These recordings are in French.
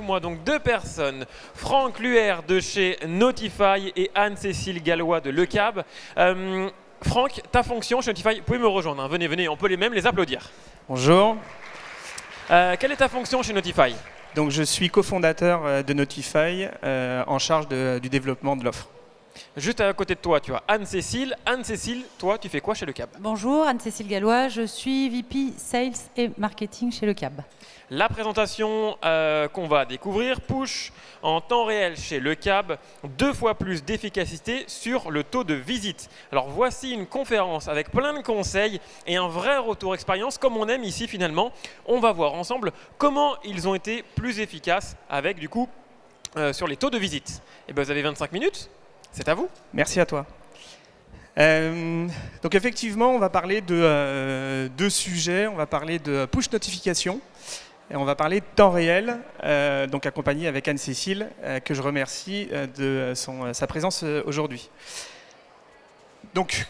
moi donc deux personnes, Franck Luer de chez Notify et Anne-Cécile Gallois de Le Cab. Franck, ta fonction chez Notify, vous pouvez me rejoindre, hein. Venez, on peut les applaudir. Bonjour. Quelle est ta fonction chez Notify? Donc, je suis cofondateur de Notify en charge du développement de l'offre. Juste à côté de toi, tu as Anne-Cécile. Anne-Cécile, toi, tu fais quoi chez Le Cab? Bonjour, Anne-Cécile Gallois, je suis VP Sales et Marketing chez Le Cab. La présentation qu'on va découvrir, push en temps réel chez Le Cab, 2 fois plus d'efficacité sur le taux de visite. Alors voici une conférence avec plein de conseils et un vrai retour expérience comme on aime ici finalement. On va voir ensemble comment ils ont été plus efficaces avec du coup sur les taux de visite. Et bien vous avez 25 minutes, c'est à vous. Merci à toi. Donc effectivement, on va parler de deux sujets. On va parler de push notification et on va parler de temps réel, donc accompagné avec Anne-Cécile, que je remercie de sa présence aujourd'hui. Donc,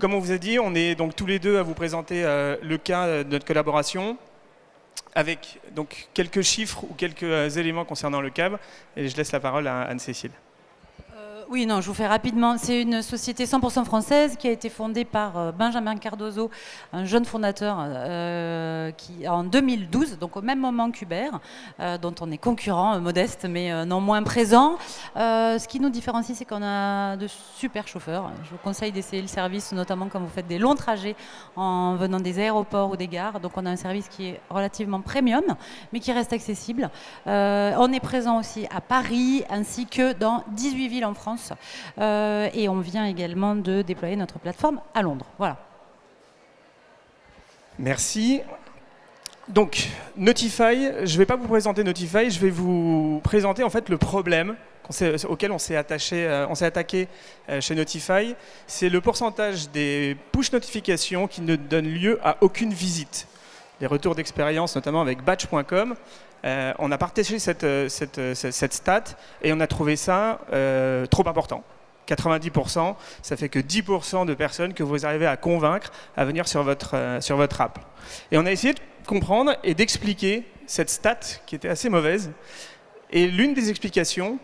comme on vous a dit, on est donc tous les deux à vous présenter le cas de notre collaboration avec donc quelques chiffres ou quelques éléments concernant le CAB. Et je laisse la parole à Anne-Cécile. Oui, non, je vous fais rapidement. C'est une société 100% française qui a été fondée par Benjamin Cardozo, un jeune fondateur qui, en 2012, donc au même moment qu'Uber, dont on est concurrent, modeste, mais non moins présent. Ce qui nous différencie, c'est qu'on a de super chauffeurs. Je vous conseille d'essayer le service, notamment quand vous faites des longs trajets en venant des aéroports ou des gares. Donc on a un service qui est relativement premium, mais qui reste accessible. On est présent aussi à Paris, ainsi que dans 18 villes en France. Et on vient également de déployer notre plateforme à Londres. Voilà. Merci. Donc, Notify, je ne vais pas vous présenter Notify, je vais vous présenter en fait le problème auquel on s'est attaqué chez Notify. C'est le pourcentage des push notifications qui ne donnent lieu à aucune visite. Les retours d'expérience, notamment avec Batch.com, on a partagé cette stat et on a trouvé ça trop important. 90%, ça fait que 10% de personnes que vous arrivez à convaincre à venir sur votre app. Et on a essayé de comprendre et d'expliquer cette stat qui était assez mauvaise. Et l'une des explications,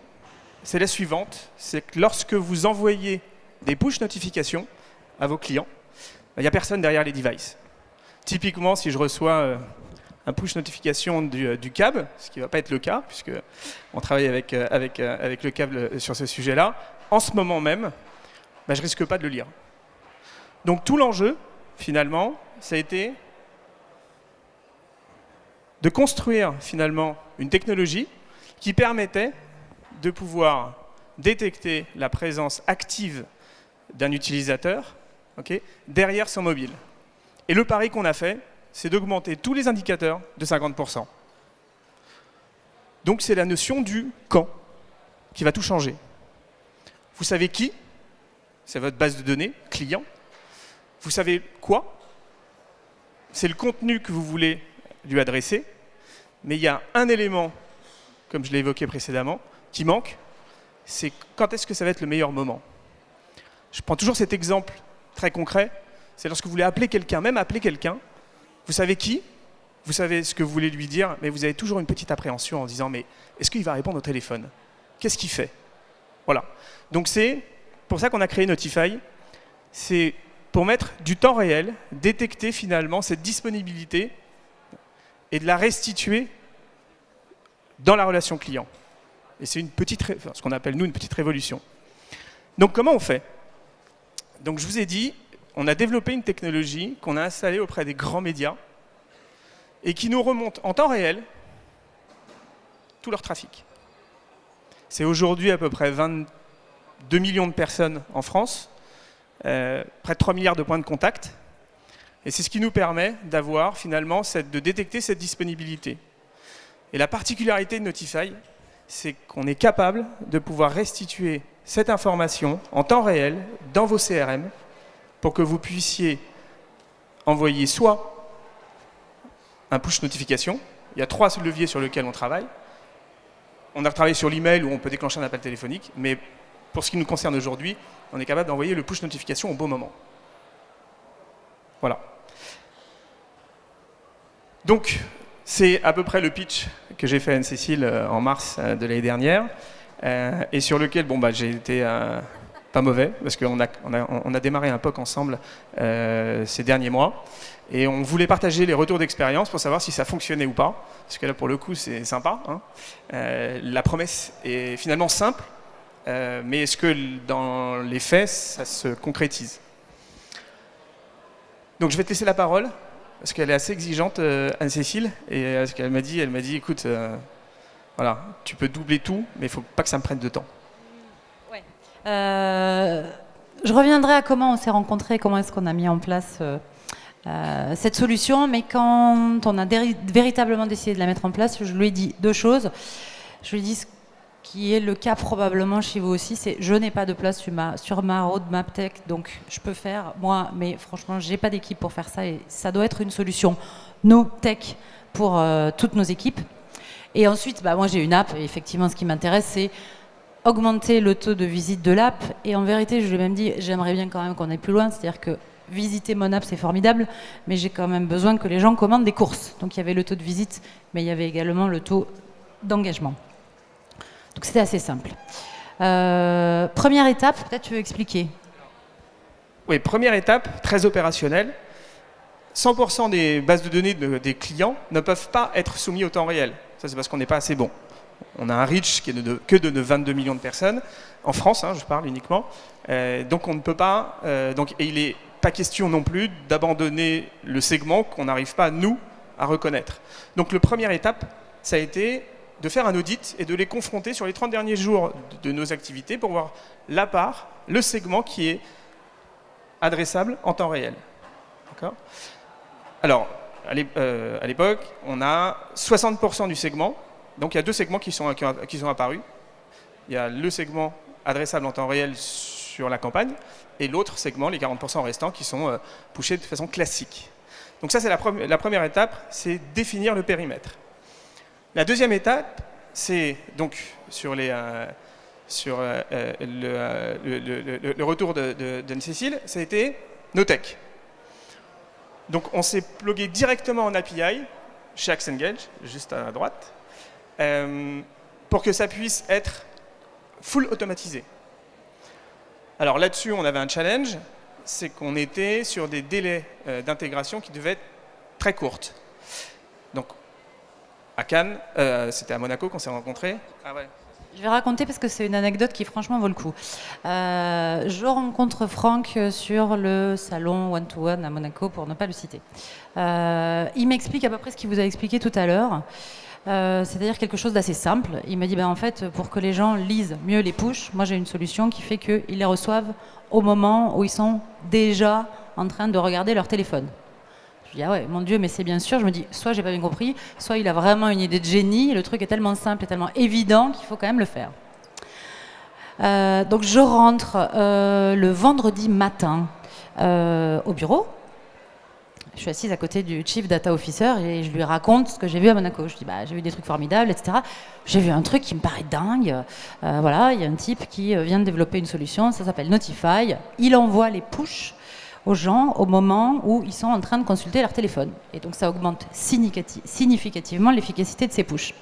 c'est la suivante, c'est que lorsque vous envoyez des push notifications à vos clients, il n'y a personne derrière les devices. Typiquement, si je reçois un push notification du CAB, ce qui ne va pas être le cas, puisqu'on travaille avec le CAB sur ce sujet-là, en ce moment même, je ne risque pas de le lire. Donc tout l'enjeu, finalement, ça a été de construire finalement une technologie qui permettait de pouvoir détecter la présence active d'un utilisateur, derrière son mobile. Et le pari qu'on a fait, c'est d'augmenter tous les indicateurs de 50%. Donc c'est la notion du quand qui va tout changer. Vous savez qui? C'est votre base de données, client. Vous savez quoi? C'est le contenu que vous voulez lui adresser. Mais il y a un élément, comme je l'ai évoqué précédemment, qui manque, c'est quand est-ce que ça va être le meilleur moment. Je prends toujours cet exemple très concret. C'est lorsque vous voulez appeler quelqu'un, même appeler quelqu'un, vous savez qui, vous savez ce que vous voulez lui dire, mais vous avez toujours une petite appréhension en disant « mais est-ce qu'il va répondre au téléphone? Qu'est-ce qu'il fait ?» Voilà. Donc c'est pour ça qu'on a créé Notify. C'est pour mettre du temps réel, détecter finalement cette disponibilité et de la restituer dans la relation client. Et c'est ce qu'on appelle nous une petite révolution. Donc comment on fait? Donc je vous ai dit, on a développé une technologie qu'on a installée auprès des grands médias et qui nous remonte en temps réel tout leur trafic. C'est aujourd'hui à peu près 22 millions de personnes en France, près de 3 milliards de points de contact. Et c'est ce qui nous permet d'avoir finalement, de détecter cette disponibilité. Et la particularité de Notify, c'est qu'on est capable de pouvoir restituer cette information en temps réel dans vos CRM pour que vous puissiez envoyer soit un push notification. Il y a 3 leviers sur lesquels on travaille. On a travaillé sur l'email où on peut déclencher un appel téléphonique, mais pour ce qui nous concerne aujourd'hui, on est capable d'envoyer le push notification au bon moment. Voilà. Donc, C'est à peu près le pitch que j'ai fait à Anne-Cécile en mars de l'année dernière, et sur lequel j'ai été pas mauvais, parce qu'on a démarré un POC ensemble ces derniers mois, et on voulait partager les retours d'expérience pour savoir si ça fonctionnait ou pas, parce que là pour le coup c'est sympa, hein. La promesse est finalement simple, mais est-ce que dans les faits ça se concrétise? Donc je vais te laisser la parole, parce qu'elle est assez exigeante, Anne-Cécile, et ce qu'elle m'a dit, écoute, voilà, tu peux doubler tout, mais il ne faut pas que ça me prenne de temps. Ouais. Je reviendrai à comment on s'est rencontrés, comment est-ce qu'on a mis en place cette solution, mais quand on a véritablement décidé de la mettre en place, je lui ai dit deux choses. Je lui ai dit ce qui est le cas probablement chez vous aussi, c'est je n'ai pas de place sur ma roadmap tech, donc je peux faire moi, mais franchement j'ai pas d'équipe pour faire ça, et ça doit être une solution no tech pour toutes nos équipes. Et ensuite, moi j'ai une app, et effectivement ce qui m'intéresse c'est augmenter le taux de visite de l'app, et en vérité je lui ai même dit j'aimerais bien quand même qu'on aille plus loin, c'est-à-dire que visiter mon app c'est formidable, mais j'ai quand même besoin que les gens commandent des courses. Donc il y avait le taux de visite, mais il y avait également le taux d'engagement. Donc c'était assez simple. Première étape, peut-être tu veux expliquer. Oui, première étape, très opérationnelle. 100% des bases de données des clients ne peuvent pas être soumis au temps réel. Ça, c'est parce qu'on n'est pas assez bon. On a un reach qui est que de 22 millions de personnes, en France, hein, je parle uniquement. Donc on ne peut pas... et il n'est pas question non plus d'abandonner le segment qu'on n'arrive pas, nous, à reconnaître. Donc la première étape, ça a été de faire un audit et de les confronter sur les 30 derniers jours de nos activités pour voir la part, le segment qui est adressable en temps réel. D'accord ? Alors, à l'époque, on a 60% du segment. Donc il y a deux segments qui sont apparus. Il y a le segment adressable en temps réel sur la campagne et l'autre segment, les 40% restants, qui sont pushés de façon classique. Donc ça, c'est la première étape, c'est définir le périmètre. La deuxième étape, c'est donc sur le retour d'Anne-Cécile, ça a été nos tech. Donc on s'est plugué directement en API chez AxeEngage, juste à droite, pour que ça puisse être full automatisé. Alors là-dessus, on avait un challenge, c'est qu'on était sur des délais d'intégration qui devaient être très courtes. Donc à Cannes, c'était à Monaco qu'on s'est rencontrés. Ah ouais. Je vais raconter parce que c'est une anecdote qui franchement vaut le coup. Je rencontre Franck sur le salon One-to-One à Monaco, pour ne pas le citer. Il m'explique à peu près ce qu'il vous a expliqué tout à l'heure. C'est-à-dire quelque chose d'assez simple. Il m'a dit, en fait, pour que les gens lisent mieux les push, moi j'ai une solution qui fait qu'ils les reçoivent au moment où ils sont déjà en train de regarder leur téléphone. Je dis, ah ouais, mon Dieu, mais c'est bien sûr. Je me dis, soit j'ai pas bien compris, soit il a vraiment une idée de génie, et le truc est tellement simple et tellement évident qu'il faut quand même le faire. Donc je rentre le vendredi matin au bureau. Je suis assise à côté du Chief Data Officer et je lui raconte ce que j'ai vu à Monaco. Je dis, j'ai vu des trucs formidables, etc. J'ai vu un truc qui me paraît dingue. Voilà, il y a un type qui vient de développer une solution, ça s'appelle Notify. Il envoie les push aux gens au moment où ils sont en train de consulter leur téléphone. Et donc ça augmente significativement l'efficacité de ces push.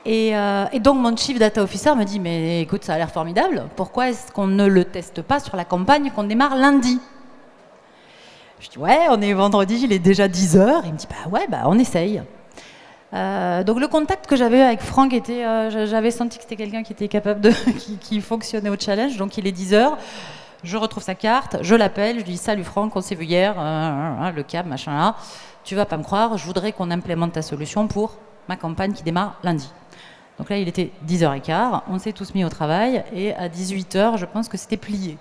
Et donc mon Chief Data Officer me dit, mais écoute, ça a l'air formidable. Pourquoi est-ce qu'on ne le teste pas sur la campagne qu'on démarre lundi ? Je dis, ouais, on est vendredi, il est déjà 10h. Il me dit, on essaye. Donc le contact que j'avais avec Franck était, j'avais senti que c'était quelqu'un qui était capable qui fonctionnait au challenge. Donc il est 10h, je retrouve sa carte, je l'appelle, je lui dis, salut Franck, on s'est vu hier, le câble, machin là. Tu vas pas me croire, je voudrais qu'on implémente ta solution pour ma campagne qui démarre lundi. Donc là, il était 10h15, on s'est tous mis au travail et à 18h, je pense que c'était plié.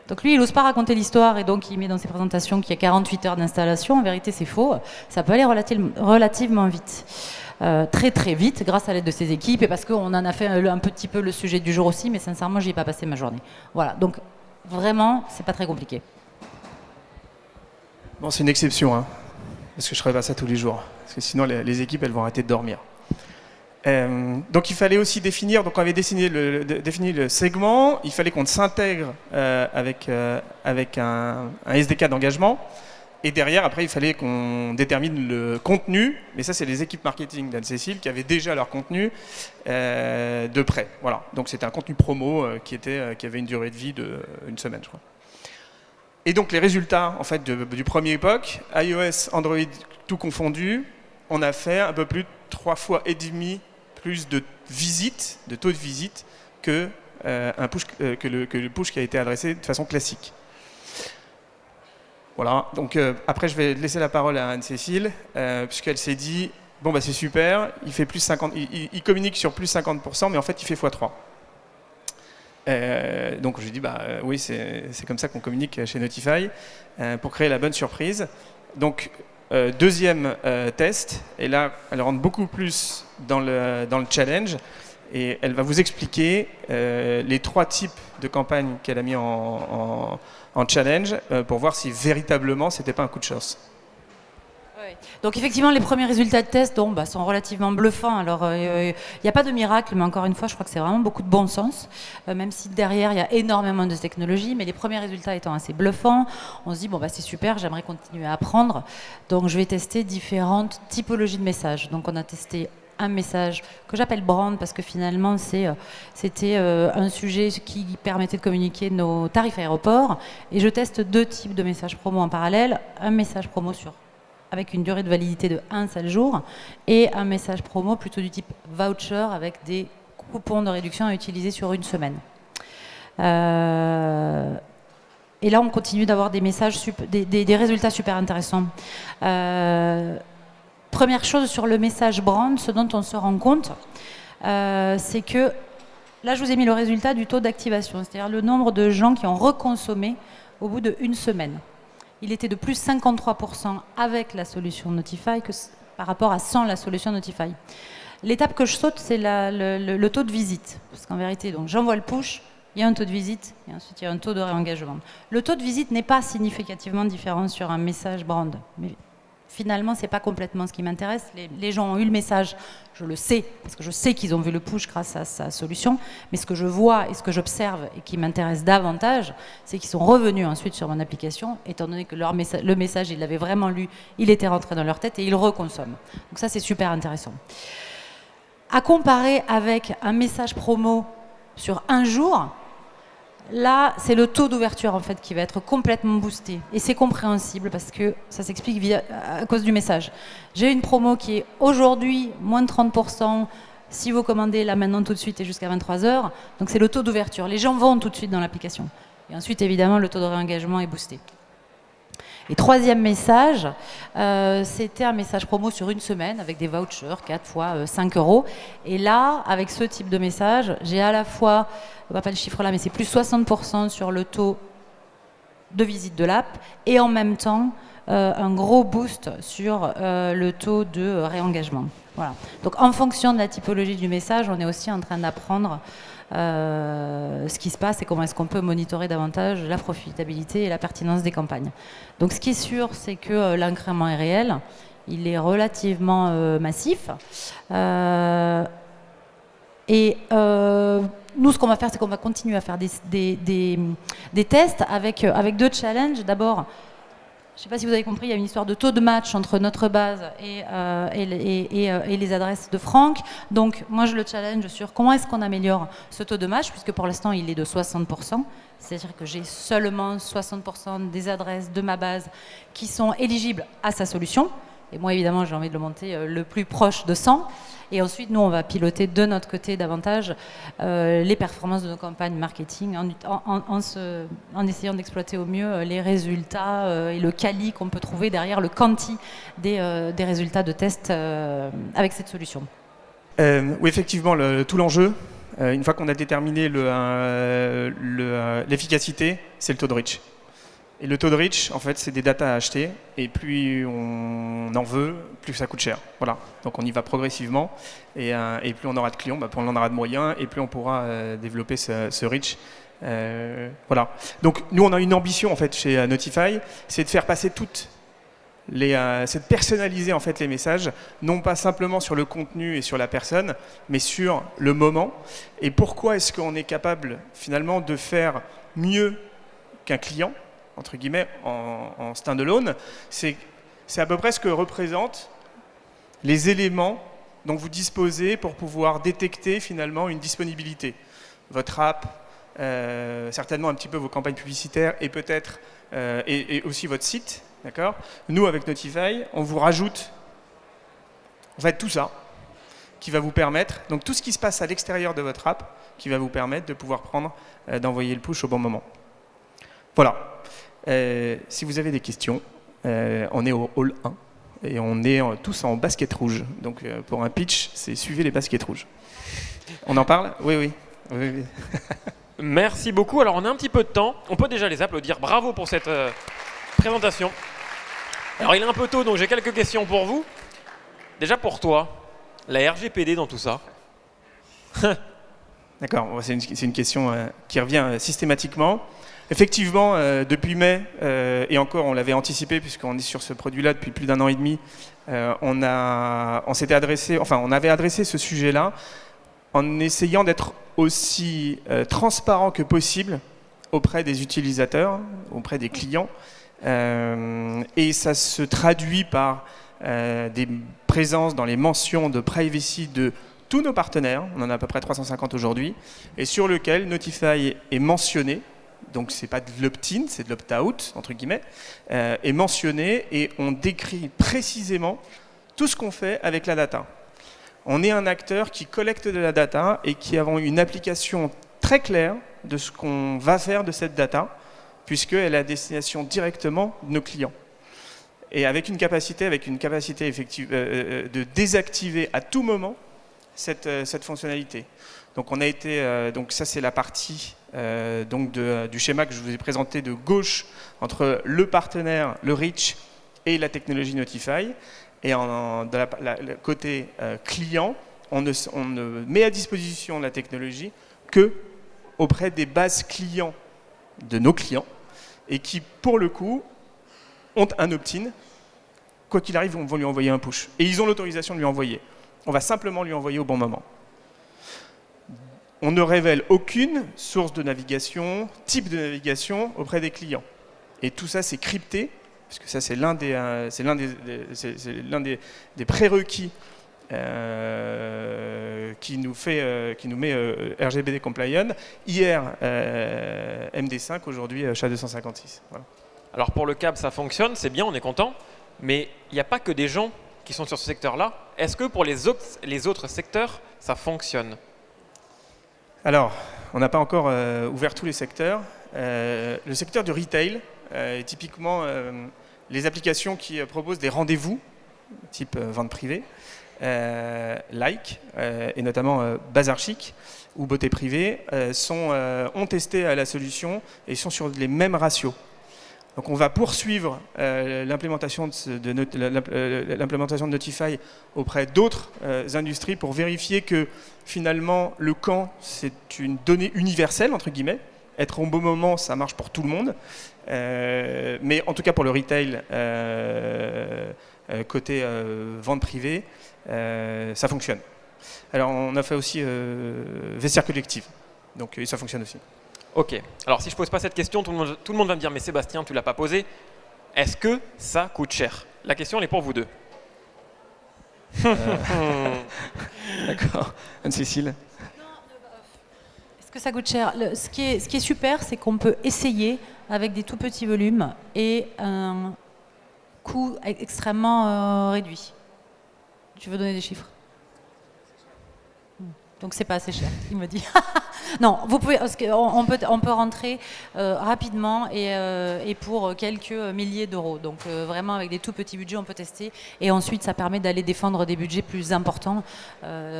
Donc lui, il n'ose pas raconter l'histoire et donc il met dans ses présentations qu'il y a 48 heures d'installation. En vérité, c'est faux. Ça peut aller relativement vite. Très très vite, grâce à l'aide de ses équipes et parce qu'on en a fait un petit peu le sujet du jour aussi, mais sincèrement, j'y ai pas passé ma journée. Voilà, donc vraiment, c'est pas très compliqué. Bon, c'est une exception, hein, parce que je ne ferai pas ça tous les jours. Parce que sinon, les équipes, elles vont arrêter de dormir. Donc il fallait aussi définir, donc on avait défini le segment, il fallait qu'on s'intègre avec un SDK d'engagement Et derrière, après, il fallait qu'on détermine le contenu. Mais ça, c'est les équipes marketing d'Anne-Cécile qui avaient déjà leur contenu de près. Voilà. Donc, c'était un contenu promo qui avait une durée de vie d'une semaine, je crois. Et donc, les résultats en fait, du premier époque, iOS, Android, tout confondu, on a fait un peu plus de 3,5 fois plus de visites, de taux de visite, que le push qui a été adressé de façon classique. Voilà, donc après je vais laisser la parole à Anne-Cécile, puisqu'elle s'est dit, bon bah c'est super, il communique sur plus 50%, mais en fait il fait x3. Donc je lui dis, oui, c'est comme ça qu'on communique chez Notify, pour créer la bonne surprise. Donc deuxième test, et là elle rentre beaucoup plus dans le challenge, et elle va vous expliquer les 3 types de campagnes qu'elle a mis en challenge pour voir si véritablement c'était pas un coup de chance. Ouais. Donc effectivement, les premiers résultats de test sont relativement bluffants. Alors il n'y a pas de miracle, mais encore une fois, je crois que c'est vraiment beaucoup de bon sens, même si derrière il y a énormément de technologie, mais les premiers résultats étant assez bluffants, on se dit c'est super, j'aimerais continuer à apprendre. Donc je vais tester différentes typologies de messages. Donc on a testé un message que j'appelle brand parce que finalement c'était un sujet qui permettait de communiquer nos tarifs aéroports, et je teste 2 types de messages promo en parallèle, un message promo avec une durée de validité de 1 seul jour et un message promo plutôt du type voucher avec des coupons de réduction à utiliser sur une semaine. Et là on continue d'avoir des messages des résultats super intéressants. Première chose sur le message brand, ce dont on se rend compte, c'est que, là je vous ai mis le résultat du taux d'activation, c'est-à-dire le nombre de gens qui ont reconsommé au bout d'1 semaine. Il était de plus 53% avec la solution Notify par rapport à sans la solution Notify. L'étape que je saute, c'est le taux de visite, parce qu'en vérité, donc j'envoie le push, il y a un taux de visite, et ensuite il y a un taux de réengagement. Le taux de visite n'est pas significativement différent sur un message brand, mais finalement, ce n'est pas complètement ce qui m'intéresse. Les gens ont eu le message, je le sais, parce que je sais qu'ils ont vu le push grâce à sa solution, mais ce que je vois et ce que j'observe et qui m'intéresse davantage, c'est qu'ils sont revenus ensuite sur mon application, étant donné que le message, ils l'avaient vraiment lu, il était rentré dans leur tête et ils le reconsomment. Donc ça, c'est super intéressant. À comparer avec un message promo sur 1 jour, là, c'est le taux d'ouverture en fait qui va être complètement boosté. Et c'est compréhensible parce que ça s'explique à cause du message. J'ai une promo qui est aujourd'hui moins de 30% si vous commandez là maintenant tout de suite et jusqu'à 23h. Donc c'est le taux d'ouverture. Les gens vont tout de suite dans l'application. Et ensuite, évidemment, le taux de réengagement est boosté. Et 3e message, c'était un message promo sur 1 semaine avec des vouchers, 4 fois 5 €. Et là, avec ce type de message, j'ai à la fois, on va pas le chiffre là, mais c'est plus 60% sur le taux de visite de l'app et en même temps un gros boost sur le taux de réengagement. Voilà. Donc en fonction de la typologie du message, on est aussi en train d'apprendre ce qui se passe et comment est-ce qu'on peut monitorer davantage la profitabilité et la pertinence des campagnes. Donc ce qui est sûr, c'est que l'incrément est réel, il est relativement massif. Nous, ce qu'on va faire, c'est qu'on va continuer à faire des tests avec 2 challenges. D'abord, je ne sais pas si vous avez compris, il y a une histoire de taux de match entre notre base et les adresses de Franck. Donc, moi, je le challenge sur comment est-ce qu'on améliore ce taux de match, puisque pour l'instant, il est de 60%. C'est-à-dire que j'ai seulement 60% des adresses de ma base qui sont éligibles à sa solution. Et moi, évidemment, j'ai envie de le monter le plus proche de 100. Et ensuite, nous, on va piloter de notre côté davantage les performances de nos campagnes marketing en essayant d'exploiter au mieux les résultats et le quali qu'on peut trouver derrière le quanti des résultats de tests avec cette solution. Oui, effectivement, tout l'enjeu, une fois qu'on a déterminé l'efficacité, c'est le taux de reach. Et le taux de reach, en fait, c'est des datas à acheter, et plus on en veut, plus ça coûte cher. Voilà. Donc on y va progressivement, et plus on aura de clients, plus on en aura de moyens, et plus on pourra développer ce reach. Voilà. Donc nous, on a une ambition en fait chez Notify, c'est de faire passer c'est de personnaliser en fait les messages, non pas simplement sur le contenu et sur la personne, mais sur le moment. Et pourquoi est-ce qu'on est capable finalement de faire mieux qu'un client entre guillemets, en stand-alone, c'est à peu près ce que représentent les éléments dont vous disposez pour pouvoir détecter finalement une disponibilité. Votre app, certainement un petit peu vos campagnes publicitaires et peut-être et aussi votre site. D'accord ? Nous, avec Notify, on vous rajoute en fait tout ça qui va vous permettre, donc tout ce qui se passe à l'extérieur de votre app, qui va vous permettre de pouvoir d'envoyer le push au bon moment. Voilà. Si vous avez des questions, on est au hall 1 et on est tous en basket rouge. Donc pour un pitch, c'est suivez les baskets rouges. On en parle ? Oui. Merci beaucoup. Alors on a un petit peu de temps. On peut déjà les applaudir. Bravo pour cette présentation. Alors il est un peu tôt, donc j'ai quelques questions pour vous. Déjà pour toi, la RGPD dans tout ça. D'accord, c'est une question qui revient systématiquement. Effectivement, depuis mai, et encore on l'avait anticipé puisqu'on est sur ce produit-là depuis plus d'1 an et demi, on avait adressé ce sujet-là en essayant d'être aussi transparent que possible auprès des utilisateurs, auprès des clients. Et ça se traduit par des présences dans les mentions de privacy de tous nos partenaires, on en a à peu près 350 aujourd'hui, et sur lequel Notify est mentionné, donc c'est pas de l'opt-in, c'est de l'opt-out, entre guillemets, est mentionné et on décrit précisément tout ce qu'on fait avec la data. On est un acteur qui collecte de la data et qui avons une application très claire de ce qu'on va faire de cette data, puisqu'elle est à destination directement de nos clients. Et avec une capacité effective de désactiver à tout moment cette fonctionnalité. Donc on a été, donc ça c'est la partie du schéma que je vous ai présenté de gauche entre le partenaire, le reach et la technologie Notify. Et de côté client, on ne met à disposition la technologie que auprès des bases clients de nos clients et qui, pour le coup, ont un opt-in. Quoi qu'il arrive, on va lui envoyer un push. Et ils ont l'autorisation de lui envoyer. On va simplement lui envoyer au bon moment. On ne révèle aucune source de navigation, type de navigation auprès des clients. Et tout ça, c'est crypté, parce que ça, c'est l'un des prérequis qui nous met RGPD compliant. Hier, MD5, aujourd'hui, SHA-256. Voilà. Alors pour le câble, ça fonctionne, c'est bien, on est content. Mais il n'y a pas que des gens qui sont sur ce secteur-là. Est-ce que pour les autres secteurs, ça fonctionne ? Alors, on n'a pas encore ouvert tous les secteurs. Le secteur du retail, typiquement les applications qui proposent des rendez-vous, type vente privée, et notamment Bazar Chic ou Beauté Privée, ont testé la solution et sont sur les mêmes ratios. Donc on va poursuivre l'implémentation de Notify auprès d'autres industries pour vérifier que finalement le quand c'est une donnée universelle entre guillemets. Être au bon moment, ça marche pour tout le monde. Mais en tout cas pour le retail, côté vente privée, ça fonctionne. Alors on a fait aussi vestiaire collective, donc ça fonctionne aussi. Ok, alors si je ne pose pas cette question, tout le monde va me dire « Mais Sébastien, tu ne l'as pas posée. Est-ce que ça coûte cher ?» La question, elle est pour vous deux. D'accord. Anne-Cécile ? Est-ce que ça coûte cher ? Ce qui est super, c'est qu'on peut essayer avec des tout petits volumes et un coût extrêmement réduit. Tu veux donner des chiffres ? Donc c'est pas assez cher, il me dit. Non, vous pouvez, on peut rentrer rapidement et pour quelques milliers d'euros. Donc vraiment avec des tout petits budgets, on peut tester. Et ensuite, ça permet d'aller défendre des budgets plus importants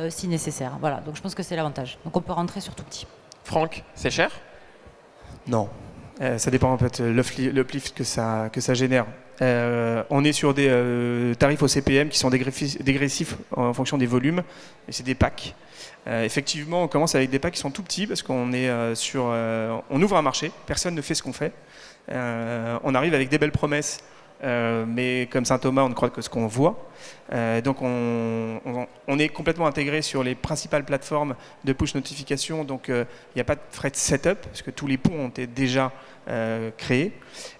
si nécessaire. Voilà, donc je pense que c'est l'avantage. Donc on peut rentrer sur tout petit. Franck, c'est cher ? Non. Ça dépend en fait l'uplift que ça génère. On est sur des tarifs au CPM qui sont dégressifs en fonction des volumes. Et c'est des packs. Effectivement, on commence avec des packs qui sont tout petits parce qu'on est on ouvre un marché, personne ne fait ce qu'on fait. On arrive avec des belles promesses mais comme saint Thomas, on ne croit que ce qu'on voit. Donc on est complètement intégré sur les principales plateformes de push notification, donc il n'y a pas de frais de setup, parce que tous les ponts ont été déjà créés.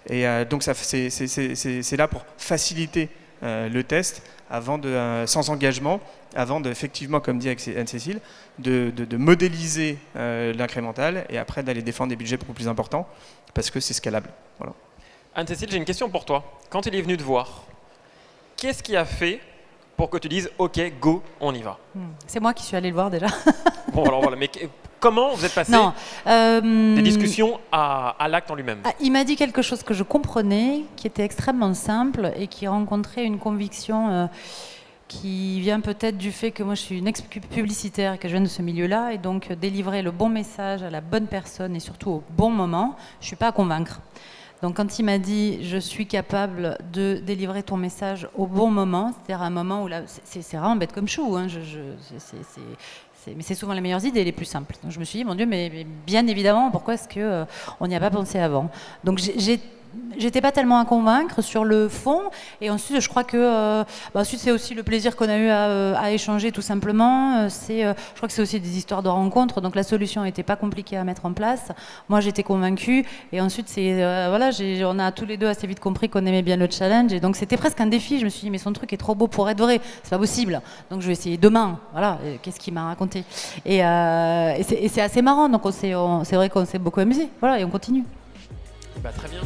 Et donc c'est là pour faciliter le test sans engagement, avant effectivement, comme dit Anne-Cécile, de modéliser l'incrémental et après d'aller défendre des budgets beaucoup plus importants, parce que c'est scalable. Voilà. Anne-Cécile, j'ai une question pour toi. Quand il est venu te voir, qu'est-ce qui a fait pour que tu dises « Ok, go, on y va ». C'est moi qui suis allée le voir déjà. Bon, alors voilà, mais comment vous êtes passé des discussions à l'acte en lui-même? Il m'a dit quelque chose que je comprenais, qui était extrêmement simple et qui rencontrait une conviction qui vient peut-être du fait que moi je suis une ex-publicitaire et que je viens de ce milieu-là, et donc délivrer le bon message à la bonne personne et surtout au bon moment, je ne suis pas à convaincre. Donc quand il m'a dit « je suis capable de délivrer ton message au bon moment », c'est-à-dire à un moment où là, c'est vraiment bête comme chou, hein, mais c'est souvent les meilleures idées, les plus simples. Donc je me suis dit « mon Dieu, mais bien évidemment, pourquoi est-ce qu'on n'y a pas pensé avant ?» Donc j'étais pas tellement à convaincre sur le fond, et ensuite je crois que ensuite c'est aussi le plaisir qu'on a eu à échanger tout simplement. Je crois que c'est aussi des histoires de rencontres, donc la solution n'était pas compliquée à mettre en place. Moi j'étais convaincue, et ensuite on a tous les deux assez vite compris qu'on aimait bien le challenge, et donc c'était presque un défi. Je me suis dit mais son truc est trop beau pour être vrai, c'est pas possible. Donc je vais essayer demain. Voilà, qu'est-ce qu'il m'a raconté. Et c'est assez marrant. Donc c'est vrai qu'on s'est beaucoup amusé. Voilà, et on continue. Bah, très bien.